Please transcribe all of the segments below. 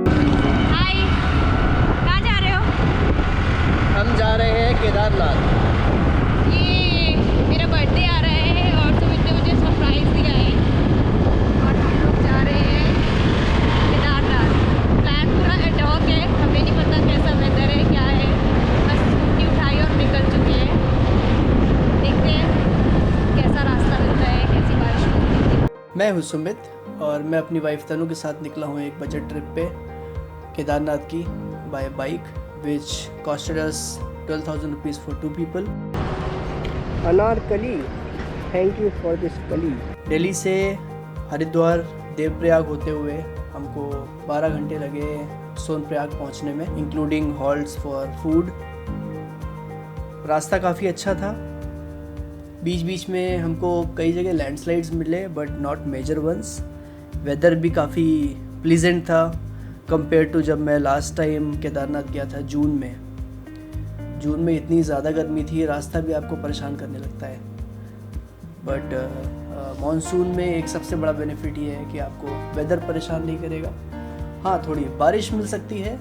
हाय, कहाँ जा रहे हो? हम जा रहे हैं केदारनाथ। ये मेरा बर्थडे आ रहा है और सुमित ने मुझे सरप्राइज दिया है और हम लोग जा रहे हैं केदारनाथ। प्लान पूरा एडहॉक है, हमें नहीं पता कैसा वेदर है, क्या है, बस स्कूटी उठाई और निकल चुके हैं। देखते हैं कैसा रास्ता मिलता है, कैसी बारिश मिलती है। मैं हूँ सुमित और मैं अपनी वाइफ तनु के साथ निकला हूँ एक बजट ट्रिप पे केदारनाथ की by bike which costed us 12,000 rupees for 2 people. Anarkali, thank you for this कली। दिल्ली से हरिद्वार देवप्रयाग होते हुए हमको 12 घंटे लगे सोनप्रयाग पहुंचने में, इंक्लूडिंग हॉल्ट्स फॉर फूड। रास्ता काफ़ी अच्छा था, बीच बीच में हमको कई जगह लैंडस्लाइड्स मिले but not major ones. Weather भी काफ़ी प्लीजेंट था कंपेयर टू जब मैं लास्ट टाइम केदारनाथ गया था जून में इतनी ज़्यादा गर्मी थी, रास्ता भी आपको परेशान करने लगता है। बट मॉनसून में एक सबसे बड़ा बेनिफिट ये है कि आपको वेदर परेशान नहीं करेगा। हाँ, थोड़ी बारिश मिल सकती है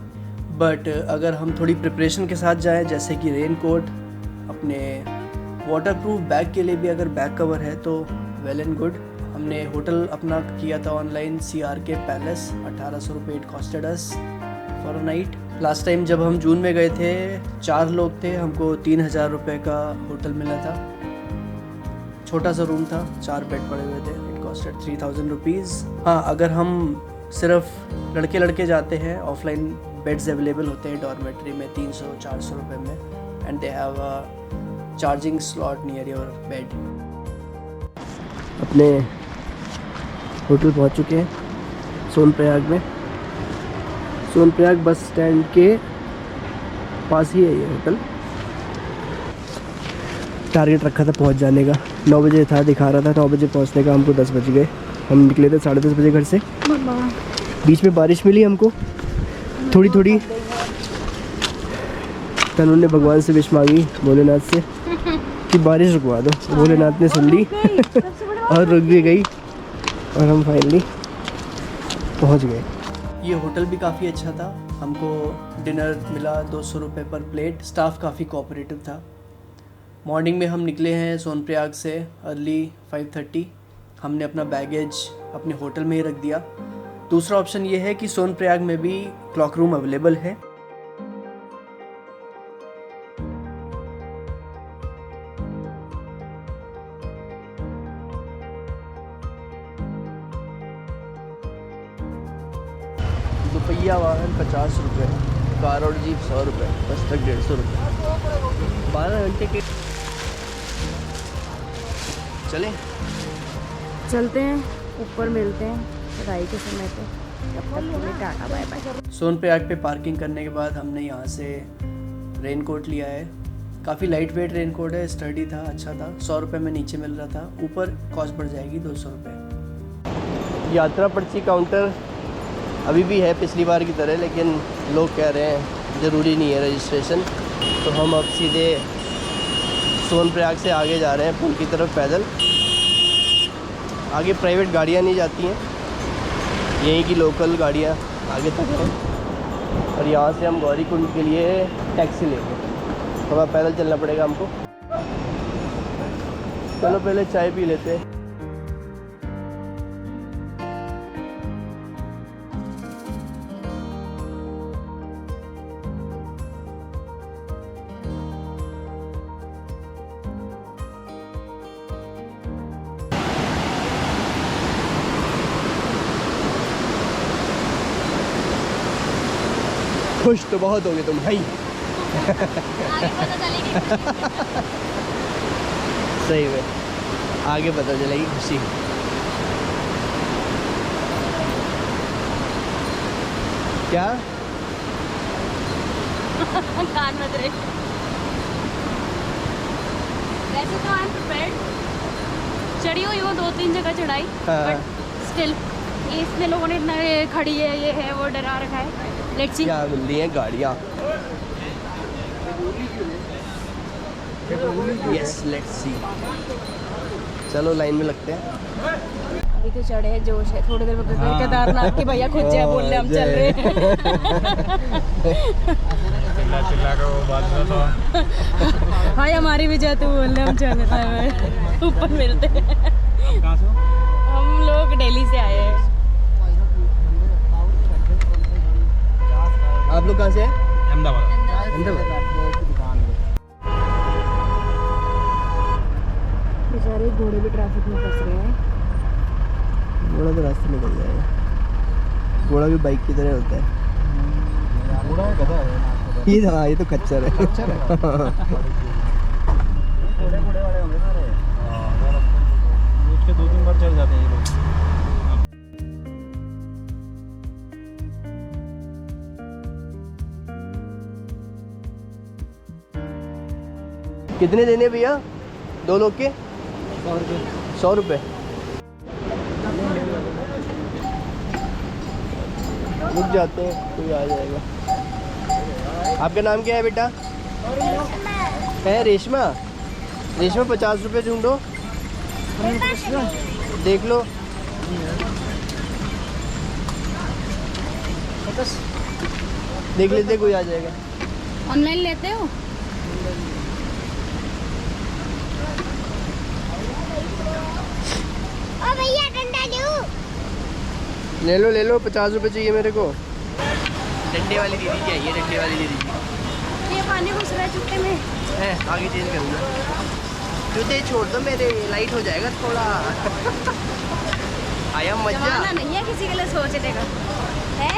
बट अगर हम थोड़ी प्रिपरेशन के साथ जाएं, जैसे कि रेन कोट, अपने वाटरप्रूफ बैग के लिए भी अगर बैग कवर है तो वेल एंड गुड। हमने होटल अपना किया था ऑनलाइन, CRK पैलेस, 1800 रुपये it costed us for a night. Last time जब हम जून में गए थे 4 लोग थे, हमको 3000 रुपये का होटल मिला था। छोटा सा रूम था, 4 बेड पड़े हुए थे, इट कॉस्टेड 3000 रुपीज़। हाँ, अगर हम सिर्फ लड़के जाते हैं, ऑफलाइन बेड्स अवेलेबल होते हैं डॉर्मेट्री में 300-400 रुपये में, and they have a charging slot near your bed. अपने होटल पहुंच चुके हैं सोनप्रयाग में। सोनप्रयाग बस स्टैंड के पास ही है ये होटल। टारगेट रखा था पहुंच जाने का, 9 बजे था, दिखा रहा था 9 बजे पहुंचने का, हमको 10 बज गए। हम निकले थे 10:30 बजे घर से। बीच में बारिश मिली हमको थोड़ी थोड़ी। तनु ने भगवान से विश मांगी, भोलेनाथ से, कि बारिश रुकवा दो। भोलेनाथ ने सुन ली और रुक भी गई और हम फाइनली पहुंच गए। ये होटल भी काफ़ी अच्छा था, हमको डिनर मिला 200 रुपये पर प्लेट। स्टाफ काफ़ी कोऑपरेटिव था। मॉर्निंग में हम निकले हैं सोनप्रयाग से अर्ली 5:30। हमने अपना बैगेज अपने होटल में ही रख दिया। दूसरा ऑप्शन ये है कि सोनप्रयाग में भी क्लॉक रूम अवेलेबल है। दोपहिया वाहन 50 रुपये, कार और जीप 100 रुपये, बस तक 150 रुपये। 12 घंटे के चलते हैं, ऊपर मिलते हैं चढ़ाई के समय पे। तब तक के लिए टाटा बाय बाय। सोनप्रयाग पे पार्किंग करने के बाद हमने यहाँ से रेन कोट लिया है। काफ़ी लाइट वेट रेन कोट है, स्टडी था, अच्छा था। 100 रुपये में नीचे मिल रहा था, ऊपर कॉस्ट बढ़ जाएगी 200 रुपये। यात्रा पर्ची काउंटर अभी भी है पिछली बार की तरह, लेकिन लोग कह रहे हैं ज़रूरी नहीं है रजिस्ट्रेशन। तो हम अब सीधे सोनप्रयाग से आगे जा रहे हैं पुल की तरफ पैदल। आगे प्राइवेट गाड़ियाँ नहीं जाती हैं, यहीं की लोकल गाड़ियाँ आगे तक हैं। और यहाँ से हम गौरीकुंड के लिए टैक्सी लेंगे, थोड़ा पैदल चलना पड़ेगा हमको। चलो पहले चाय पी लेते हैं। खुश तो बहुत होगे तुम भाई। सही में आगे पता चलेगी खुशी। क्या कान बज रहे। वैसे तो आई एम प्रिपेयर्ड, चढ़ी हुई वो 2-3 जगह चढ़ाई, बट स्टिल इसमें लोगों ने इतना खड़ी है, ये है, वो डरा रखा है। लेट्स सी क्या मिल रही हैं गाड़ियाँ। Yes, let's see. चलो लाइन में लगते हैं। अभी तो चढ़े हैं, जोश है। थोड़ी देर में हाँ। केदारनाथ के भैया खुद जाए बोल रहे हम चल रहे हैं। चिल्ला चिल्ला के वो बात में तो हाँ हमारी भी जाते बोल रहे हम चल रहे हैं, ऊपर मिलते हैं। कहाँ से हो? हम लोग दिल्ली से आए हैं। आप लोग कहाँ से हैं? अहमदाबाद। बेचारे घोड़े भी ट्रैफिक में फंस रहे हैं। घोड़ा तो रास्ते निकल जाएगा। घोड़ा भी बाइक की तरह होता है। बूढ़ा है गधा है। ये तो खच्चर है। खच्चर है। बूढ़े वाले होंगे सारे। रोज के 2-3 बार चढ़ जाते हैं ये लोग। कितने देने भैया 2 लोग के? 100 रुपये। रुक जाते हैं, कोई आ जाएगा। आपका नाम क्या है बेटा? है रेशमा। रेशमा 50 रुपये ढूंढो, देख लो। देख लेते, कोई आ जाएगा। ऑनलाइन लेते हो? ओ भैया डंडा ले लो 50 रुपये चाहिए मेरे को। डंडे वाली दीदी चाहिए, डंडे वाली दीदी। ये पानी घुस रहा है जूते में। है आगे चेंज करूँगा। जूते छोड़ दो मेरे, लाइट हो जाएगा थोड़ा। आया मजा। जमाना नहीं है किसी के लिए सोचने का है।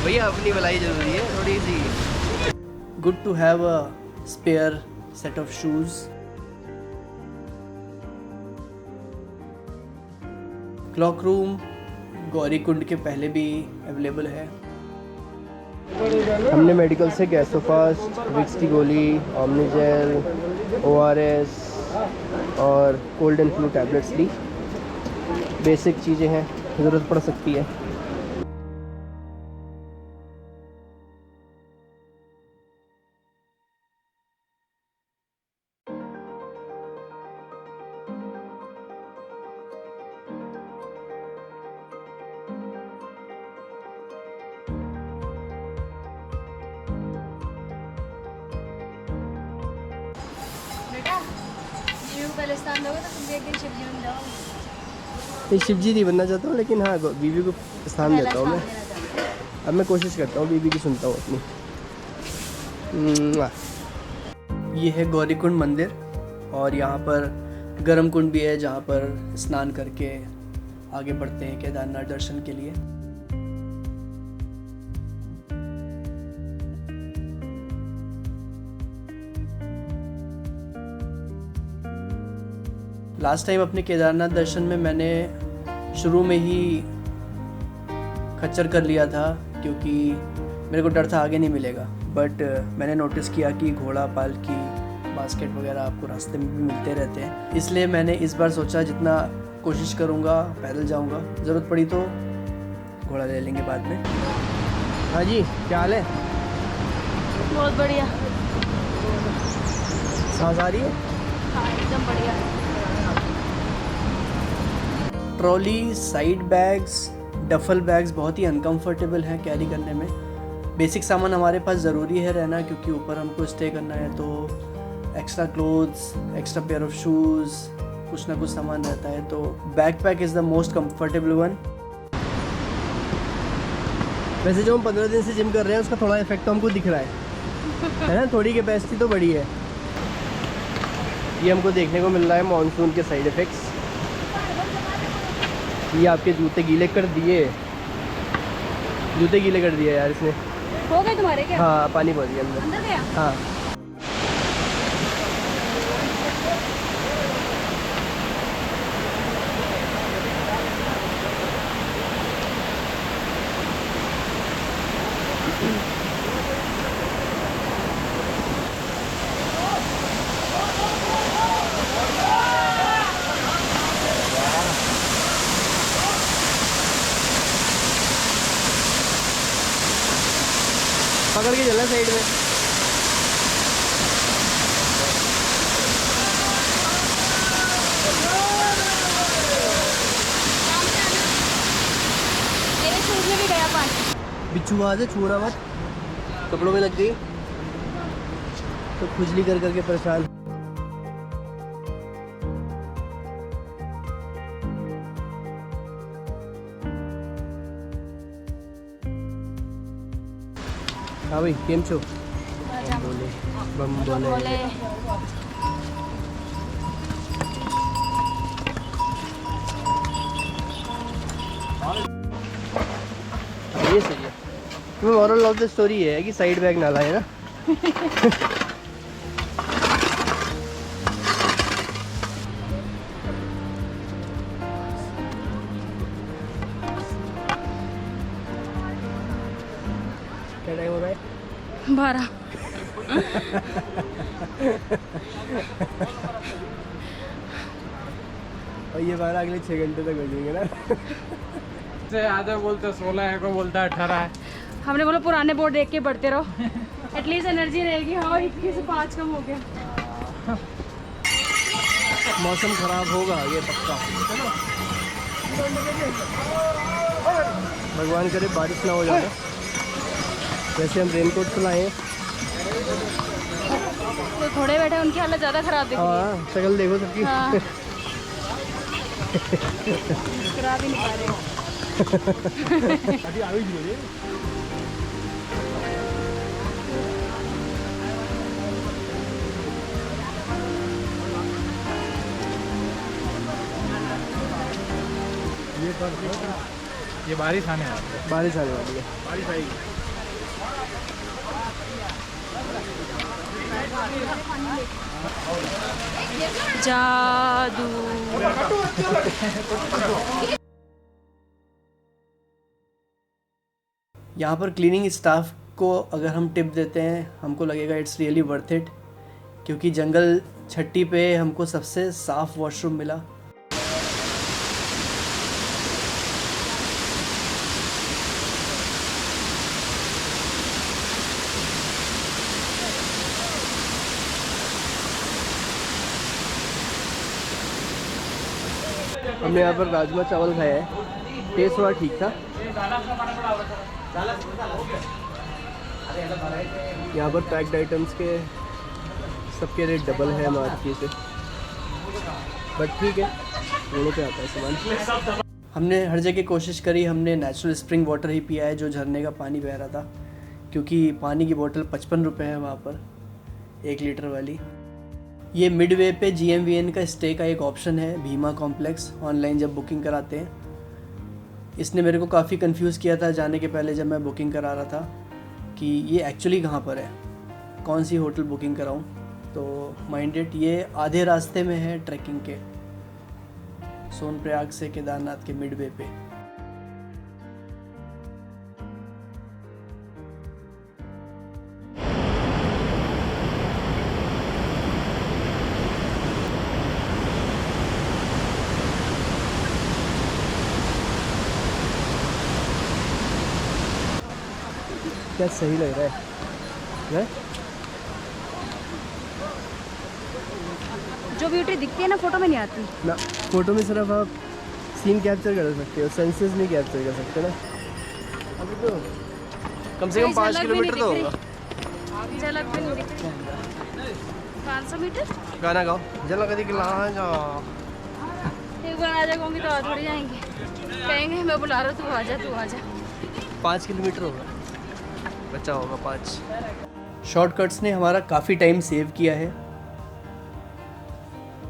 भैया अपनी भलाई जरूरी है थोड़ी सी। Good to have a spare set of shoes. Cloak room Gauri Kund के पहले भी अवेलेबल है। हमने मेडिकल से गैसोफास्ट, विक्स की गोली, ओमनीजेल, ORS और कोल्ड एंड फ्लू टैबलेट्स ली। बेसिक चीज़ें हैं, ज़रूरत पड़ सकती है। बेटा जीव पहले स्थान दोगे तो तुम भी एक दिन शिव जी बन जाओगे। नहीं शिव जी नहीं बनना चाहता हूँ, लेकिन हाँ बीवी को स्थान देता हूँ मैं। अब मैं कोशिश करता हूँ, बीवी की सुनता हूँ अपनी। ये है गौरी कुंड मंदिर और यहाँ पर गर्म कुंड भी है, जहाँ पर स्नान करके आगे बढ़ते हैं केदारनाथ दर्शन के लिए। लास्ट टाइम अपने केदारनाथ दर्शन में मैंने शुरू में ही खच्चर कर लिया था, क्योंकि मेरे को डर था आगे नहीं मिलेगा। बट मैंने नोटिस किया कि घोड़ा पालकी बास्केट वगैरह आपको रास्ते में भी मिलते रहते हैं, इसलिए मैंने इस बार सोचा जितना कोशिश करूँगा पैदल जाऊँगा, ज़रूरत पड़ी तो घोड़ा ले लेंगे बाद में। हाँ जी, क्या हाल है? बहुत बढ़िया। सांस आ रही है? हाँ एकदम बढ़िया। Trolley, side bags, duffel bags बहुत ही अनकंफर्टेबल हैं कैरी करने में। बेसिक सामान हमारे पास ज़रूरी है रहना, क्योंकि ऊपर हमको स्टे करना है, तो extra clothes, extra pair of shoes, कुछ ना कुछ सामान रहता है। तो backpack is the most comfortable one. वैसे जो हम 15 दिन से जिम कर रहे हैं उसका थोड़ा इफेक्ट तो हमको दिख रहा है ना, थोड़ी कैपेसिटी तो बड़ी है। ये हमको देखने को मिल रहा है मॉनसून के साइड इफ़ेक्ट्स। ये आपके जूते गीले कर दिए, जूते गीले कर दिए यार इसने। हो गए तुम्हारे क्या? हाँ पानी पहुँच गया अंदर। अंदर गया? हाँ पकड़ के चलना साइड में। भी गया पानी। बिच्छू वहाँ से छू रहा मत, कपड़ों में लग गई तो खुजली कर करके परेशान। हाँ भाई केम छो? बम बोले। ये सही है। तुम्हें मॉरल ऑफ द स्टोरी है कि साइड बैग ना लाए ना। क्या टाइम हो रहा है? 12। और ये 12 अगले 6 घंटे तक बजेंगे ना। से आधा बोलते 16 है, को बोलता 18 है। हमने बोला पुराने बोर्ड देख के बढ़ते रहो, एटलीस्ट एनर्जी रहेगी। हाँ 21 से 5 कम हो गया। मौसम खराब होगा ये पक्का। भगवान करे बारिश ना हो जाए। वैसे हम रेनकोट तो लाए हैं। तो थोड़े बैठे उनकी हालत ज़्यादा ख़राब दिख रही है। हाँ शक्ल देखो सबकी। हाँ। मुस्कुरा भी नहीं पा रहे। ये बारिश आने वाली है। बारिश आने वाली है। बारिश आएगी। जादू। यहाँ पर क्लीनिंग स्टाफ को अगर हम टिप देते हैं हमको लगेगा इट्स रियली वर्थ इट, क्योंकि जंगल छट्टी पे हमको सबसे साफ़ वॉशरूम मिला। हमने यहाँ पर राजमा चावल खाया है, टेस्ट थोड़ा ठीक था। यहाँ पर पैक्ड आइटम्स के सबके रेट डबल है मार्केट से, बट ठीक है दोनों पे आता है सामान। हमने हर जगह कोशिश करी, हमने नेचुरल स्प्रिंग वाटर ही पिया है जो झरने का पानी बह रहा था, क्योंकि पानी की बोतल 55 रुपये है वहाँ पर 1 लीटर वाली। ये मिडवे पे GMVN का स्टे का एक ऑप्शन है, भीमा कॉम्प्लेक्स, ऑनलाइन जब बुकिंग कराते हैं। इसने मेरे को काफ़ी कंफ्यूज किया था जाने के पहले जब मैं बुकिंग करा रहा था कि ये एक्चुअली कहाँ पर है, कौन सी होटल बुकिंग कराऊं। तो माइंडेड ये आधे रास्ते में है ट्रैकिंग के, सोनप्रयाग से केदारनाथ के मिडवे पे। क्या सही लग रहा है? जो ब्यूटी दिखती है ना फोटो में नहीं आती ना, फोटो में सिर्फ आप सीन कैप्चर कर सकते हो, सेंसेस नहीं कैप्चर कर सकते ना। अभी तो कम से कम 5 किलोमीटर तो होगा। झलक भी नहीं दिखती। 500 मीटर गाना गाओ, जला कदी ला जाओ। एक बार आ जाऊंगी तो थोड़ी जाएंगे, कहेंगे मैं बुला रहा हूँ तू आजा तू आजा। 5 किलोमीटर होगा, बचा होगा 5। शॉर्टकट्स ने हमारा काफ़ी टाइम सेव किया है,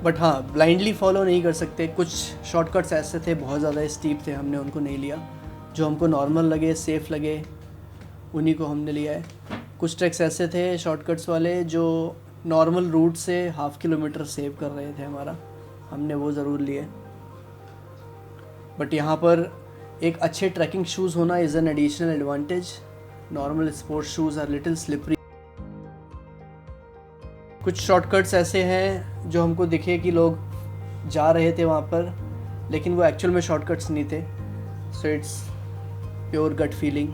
बट हाँ ब्लाइंडली फॉलो नहीं कर सकते। कुछ शॉर्टकट्स ऐसे थे बहुत ज़्यादा स्टीप थे, हमने उनको नहीं लिया। जो हमको नॉर्मल लगे, सेफ़ लगे, उन्हीं को हमने लिया है। कुछ ट्रैक्स ऐसे थे शॉर्टकट्स वाले जो नॉर्मल रूट से 1/2 किलोमीटर सेव कर रहे थे हमारा, हमने वो ज़रूर लिए। बट यहाँ पर एक अच्छे ट्रैकिंग शूज़ होना is an additional advantage. Normal sports shoes are little slippery. कुछ शॉर्टकट्स ऐसे हैं जो हमको दिखे कि लोग जा रहे थे वहाँ पर, लेकिन वो एक्चुअल में शॉर्टकट्स नहीं थे। So it's pure gut feeling.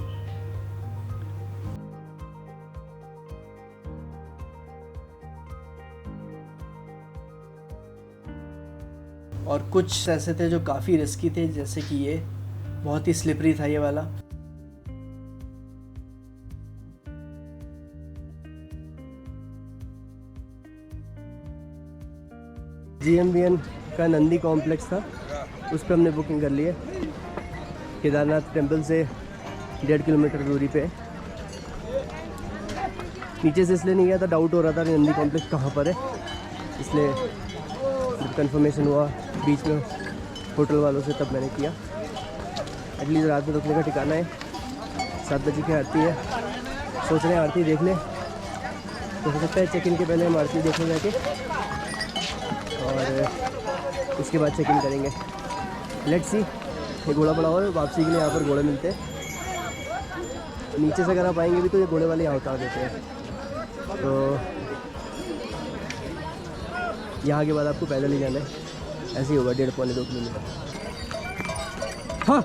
और कुछ ऐसे थे जो काफ़ी रिस्की थे, जैसे कि ये बहुत ही स्लिपरी था ये वाला। GMBN का नंदी कॉम्प्लेक्स था, उस पर हमने बुकिंग कर ली है। केदारनाथ टेम्पल से 1.5 किलोमीटर दूरी पे। नीचे से इसलिए नहीं गया था, डाउट हो रहा था नंदी कॉम्प्लेक्स कहाँ पर है, इसलिए जब कंफर्मेशन हुआ बीच में होटल वालों से तब मैंने किया। एटलीस्ट रात में रुकने का ठिकाना है। 7 बजे की आरती है, सोच रहे हैं आरती देख लें, तो हो सकता है चेक इन के पहले हम आरती देखने जाके और उसके बाद चेक इन करेंगे। Let's see. ये घोड़ा पड़ा हुआ है, वापसी के लिए यहाँ पर घोड़े मिलते हैं। नीचे से अगर आप आएंगे भी तो ये घोड़े वाले यहाँ उतार देते हैं, तो यहाँ के बाद आपको पैदल ही जाना है। ऐसे ही होगा 1.5-2 किलोमीटर। हाँ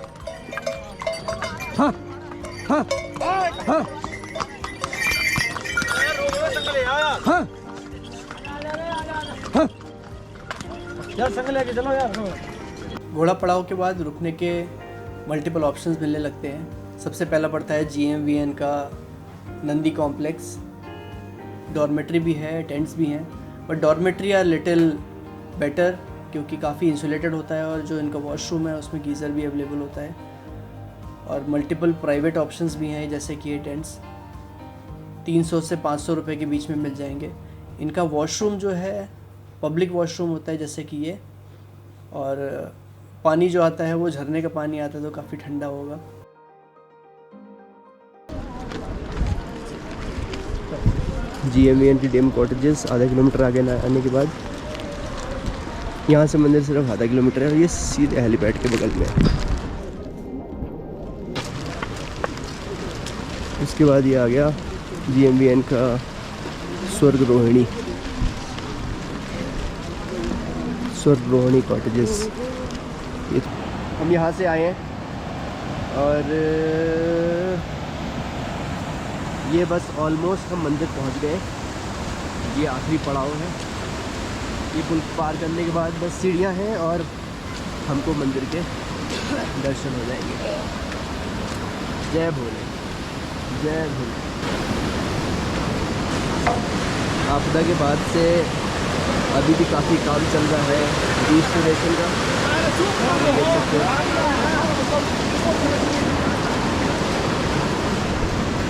हाँ हाँ हाँ हाँ हाँ यार संग लेके चलो यार। घोड़ा पड़ाव के बाद रुकने के मल्टीपल ऑप्शंस मिलने लगते हैं। सबसे पहला पड़ता है GMVN का नंदी कॉम्प्लेक्स। डॉर्मेट्री भी है, टेंट्स भी हैं, but dormitory are little better क्योंकि काफ़ी इंसुलेटेड होता है और जो इनका वॉशरूम है उसमें गीज़र भी अवेलेबल होता है। और मल्टीपल प्राइवेट ऑप्शंस भी हैं, जैसे कि ये टेंट्स 300 से 500 रुपये के बीच में मिल जाएंगे। इनका वॉशरूम जो है पब्लिक वॉशरूम होता है जैसे कि ये, और पानी जो आता है वो झरने का पानी आता है, तो काफ़ी ठंडा होगा। GMVN की डेम कॉटेजेस आधा किलोमीटर आगे आने के बाद यहाँ से मंदिर सिर्फ आधा किलोमीटर है और ये सीधे हेलीपैड के बगल में है। उसके बाद ये आ गया GMVN का स्वर्ग रोहिणी कॉटेजेस। हम यहाँ से आए हैं और ये बस ऑलमोस्ट हम मंदिर पहुँच गए। ये आखिरी पड़ाव है। ये पुल पार करने के बाद बस सीढ़ियाँ हैं और हमको मंदिर के दर्शन हो जाएंगे। जय भोले, जय भोले। आपदा के बाद से अभी भी काफ़ी काम चल रहा है रिस्टोरेशन का, देख सकते हैं।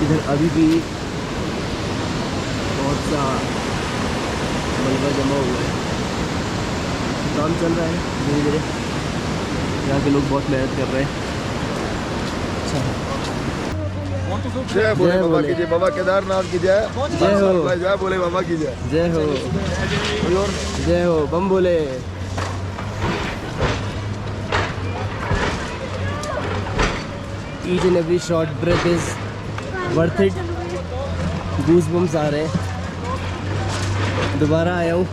इधर अभी भी बहुत सा मलबा जमा हुआ है, काम चल रहा है धीरे धीरे। यहाँ के लोग बहुत मेहनत कर रहे हैं। अच्छा, जय भोले बाबा की जय, बाबा केदारनाथ की जय, जय हो, जय भोले बाबा की जय, जय हो, जय हो, बम बोले। Each and every short breath is worth it. Goosebumps आ रहे हैं। दोबारा आया हूँ,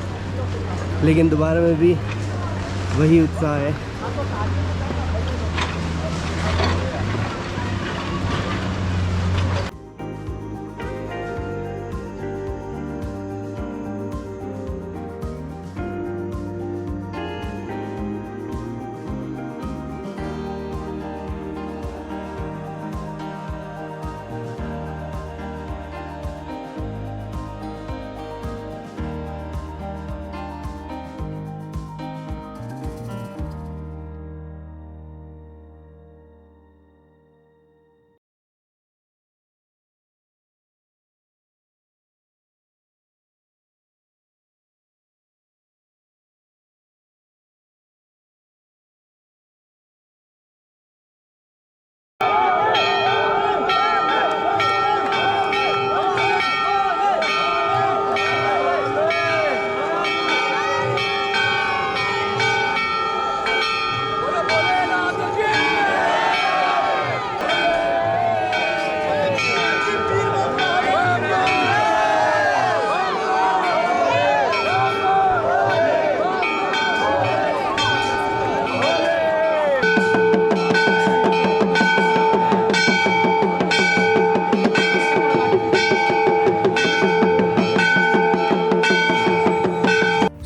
लेकिन दोबारा में भी वही उत्साह है।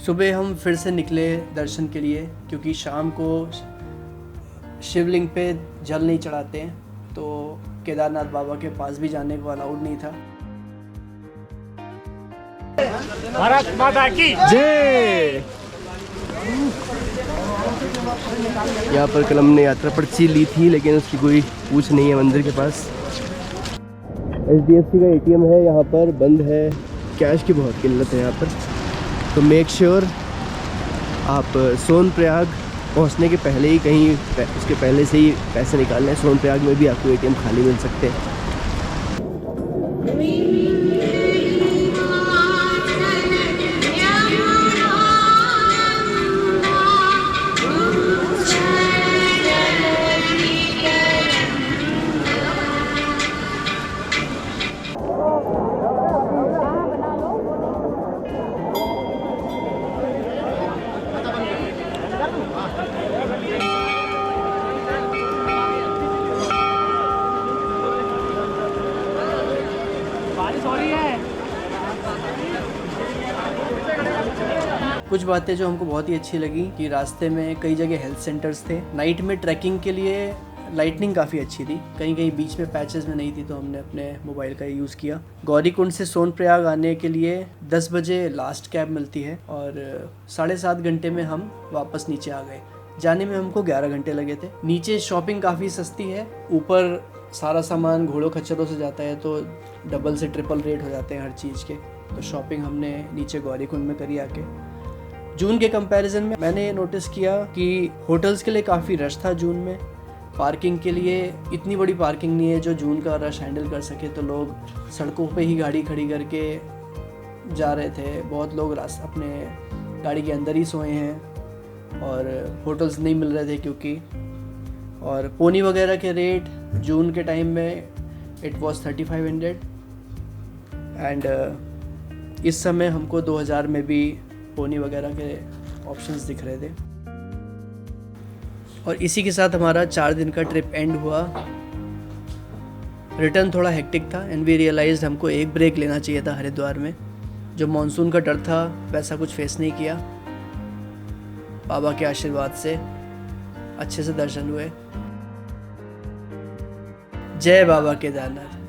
सुबह हम फिर से निकले दर्शन के लिए, क्योंकि शाम को शिवलिंग पे जल नहीं चढ़ाते हैं, तो केदारनाथ बाबा के पास भी जाने को अलाउड नहीं था। भारत माता की जय। यहाँ पर कल हमने यात्रा पर्ची ली थी लेकिन उसकी कोई पूछ नहीं है मंदिर के पास। HDFC का ATM है यहाँ पर, बंद है, कैश की बहुत किल्लत है यहाँ पर। तो मेक श्योर आप सोनप्रयाग पहुँचने के पहले ही कहीं उसके पहले से ही पैसे निकाल लें। सोनप्रयाग में भी आपको ATM खाली मिल सकते हैं। कुछ बातें जो हमको बहुत ही अच्छी लगी कि रास्ते में कई जगह हेल्थ सेंटर्स थे। नाइट में ट्रैकिंग के लिए लाइटनिंग काफ़ी अच्छी थी, कहीं कहीं बीच में पैचेस में नहीं थी, तो हमने अपने मोबाइल का यूज़ किया। गौरीकुंड से सोनप्रयाग आने के लिए 10 बजे लास्ट कैब मिलती है और 7.5 घंटे में हम वापस नीचे आ गए। जाने में हमको 11 घंटे लगे थे। नीचे शॉपिंग काफ़ी सस्ती है, ऊपर सारा सामान घोड़ों खच्चरों से जाता है तो डबल से ट्रिपल रेट हो जाते हैं हर चीज़ के। तो शॉपिंग हमने नीचे गौरीकुंड में करी आके। जून के कंपैरिजन में मैंने ये नोटिस किया कि होटल्स के लिए काफ़ी रश था जून में। पार्किंग के लिए इतनी बड़ी पार्किंग नहीं है जो जून का रश हैंडल कर सके, तो लोग सड़कों पे ही गाड़ी खड़ी करके जा रहे थे। बहुत लोग अपने गाड़ी के अंदर ही सोए हैं और होटल्स नहीं मिल रहे थे क्योंकि। और पोनी वगैरह के रेट जून के टाइम में इट वॉज 3500 एंड इस समय हमको 2000 में भी पोनी वगैरह के ऑप्शंस दिख रहे थे। और इसी के साथ हमारा 4 दिन का ट्रिप एंड हुआ। रिटर्न थोड़ा हेक्टिक था एंड वी रियलाइज्ड हमको एक ब्रेक लेना चाहिए था हरिद्वार में। जो मॉनसून का डर था वैसा कुछ फेस नहीं किया। बाबा के आशीर्वाद से अच्छे से दर्शन हुए। जय बाबा केदारनाथ।